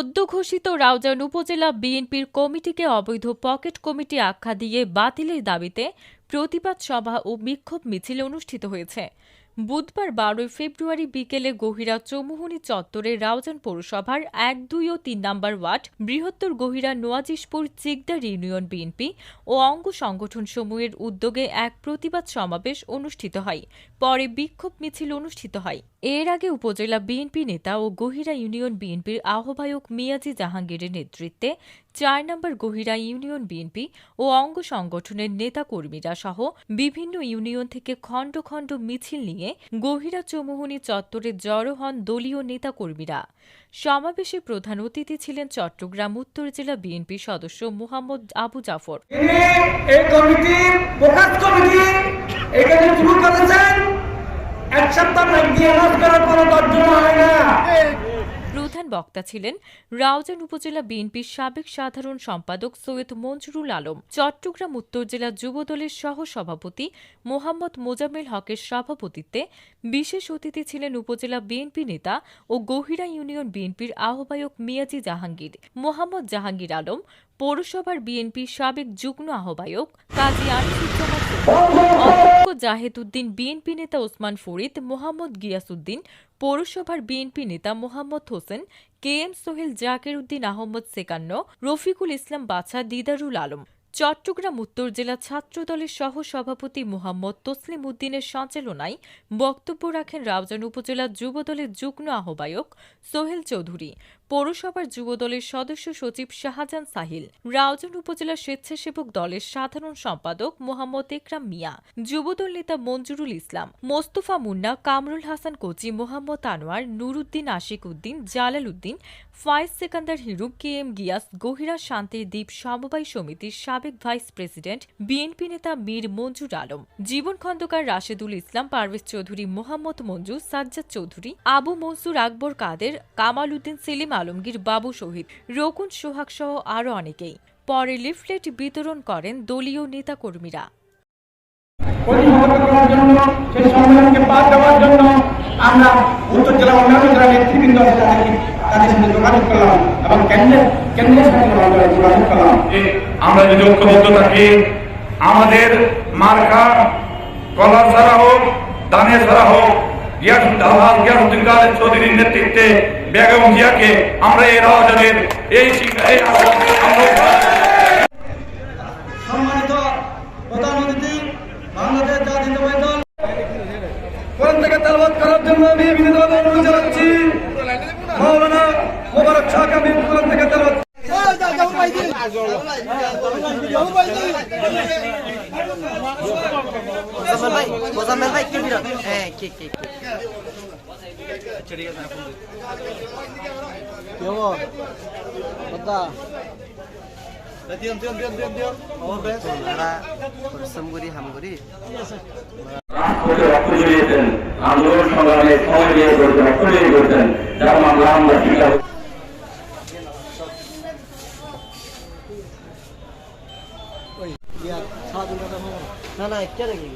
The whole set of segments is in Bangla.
সদ্য ঘোষিত রাউজান উপজেলা বিএনপির কমিটিকে অবৈধ পকেট কমিটি আখ্যা দিয়ে বাতিলের দাবিতে প্রতিবাদ সভা ও বিক্ষোভ মিছিল অনুষ্ঠিত হয়েছে। বুধবার ১২ ফেব্রুয়ারি বিকেলে গহিরা চৌমুহনী চত্বরে রাউজান পৌরসভার ১, ২ ও ৩ নম্বর ওয়ার্ড, বৃহত্তর গহিরা নোয়াজিশপুর চিকদার ইউনিয়ন বিএনপি ও অঙ্গ সংগঠনসমূহের উদ্যোগে এক প্রতিবাদ সমাবেশ অনুষ্ঠিত হয়। পরে বিক্ষোভ মিছিল অনুষ্ঠিত হয়। এর আগে উপজেলা বিএনপি নেতা ও গহিরা ইউনিয়ন বিএনপির আহ্বায়ক মিয়াজি জাহাঙ্গীরের নেতৃত্বে ৪ নম্বর গহিরা ইউনিয়ন বিএনপি ও অঙ্গ সংগঠনের নেতাকর্মীরা সহ বিভিন্ন ইউনিয়ন থেকে খণ্ড খণ্ড মিছিল নিয়ে গহিরা চৌমুহনী চত্বরে জড়ো হন দলীয় নেতাকর্মীরা। সমাবেশে প্রধান অতিথি ছিলেন চট্টগ্রাম উত্তর জেলা বিএনপি সদস্য মোহাম্মদ আবু জাফর। প্রধান বক্তা ছিলেন রাউজান উপজেলা বিএনপির সাবেক সাধারণ সম্পাদক সৈয়দ মঞ্জুরুল আলম, চট্টগ্রাম উত্তর জেলা যুবদলের সহ সভাপতি মোহাম্মদ মোজাম্মেল হকের সভাপতিত্বে বিশেষ অতিথি ছিলেন উপজেলা বিএনপি নেতা ও গহিরা ইউনিয়ন বিএনপির আহ্বায়ক মিয়াজি জাহাঙ্গীর, মোহাম্মদ জাহাঙ্গীর আলম, পৌরসভার বিএনপির সাবেক যুগ্ম আহ্বায়ক কাজী আনিসুজ্জামান, অধ্যক্ষ জাহেদ উদ্দিন, বিএনপি নেতা ওসমান ফরিদ, মোহাম্মদ গিয়াসউদ্দিন, পৌরসভার বিএনপি নেতা মোহাম্মদ হোসেন, KM সোহেল, জাকের উদ্দিন আহমদ সেকান্ন, রফিকুল ইসলাম বাছা, দিদারুল আলম। চট্টগ্রাম উত্তর জেলা ছাত্রদলের সহ সভাপতি মোহাম্মদ তসলিম উদ্দিনের সঞ্চালনায় বক্তব্য রাখেন রাউজান উপজেলা যুবদলের যুগ্ম আহ্বায়ক সোহেল চৌধুরী, পৌরসভার যুবদলের সদস্য সচিব শাহজাহান সাহিল, রাউজান উপজেলা স্বেচ্ছাসেবক দলের সাধারণ সম্পাদক মোহাম্মদ একরাম মিয়া, যুবদল নেতা মঞ্জুরুল ইসলাম, মোস্তফা মুন্না, কামরুল হাসান কোচি, মোহাম্মদ আনোয়ার, নুরুদ্দিন, আশিক উদ্দিন, জালাল উদ্দিন, ফায়েজ সেকান্দার হিরু, KM গিয়াস, গহিরা শান্তির দ্বীপ সমবায় সমিতির সাবেক ভাইস প্রেসিডেন্ট, বিএনপি নেতা মীর মঞ্জুর আলম, জীবন খন্দকার, রাশেদুল ইসলাম, পারভেজ চৌধুরী, মোহাম্মদ মঞ্জু, সাজ্জাদ চৌধুরী, আবু মনসুর, আকবর কাদের, কামাল উদ্দিন, সেলিম আলমগীর, বাবু শহীদ, রকুন সোহাগ সহ আরও অনেকেই। পরে লিফলেট বিতরণ করেন দলীয় নেতাকর্মীরা। আমরা উত্তর জেলা অন্যান্য জেলা নেতৃবৃন্দ তাদের সঙ্গে যোগাযোগ করলাম এবং কেন্দ্রের সঙ্গে যোগাযোগ করলাম। আমরা যদি ঐক্যবদ্ধ থাকি, আমাদের মার্কা কলা ছাড়া হোক, দানে ছাড়া হোক, গিয়াসউদ্দিন কাদের চৌধুরীর নেতৃত্বে বেগম জিয়াকে আমরা এই রাউজানের সম্মানিত প্রধান অতিথি, বাংলাদেশ জাতীয়তাবাদী দল কোরআন থেকে তেলাওয়াত করার জন্য আমি বিনীতভাবে অনুরোধ জানাচ্ছি। মাওলানা মোবারক শাহকে আমি কোরআন থেকে তেলাওয়াত আন্দোলন সংগ্রামে সময় দিয়ে করতেন, অর্থনীতি করতেন, যেমন আমরা শিক্ষা না না একটা নাকি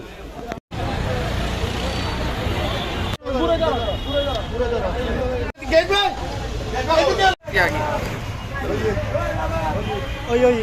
ওই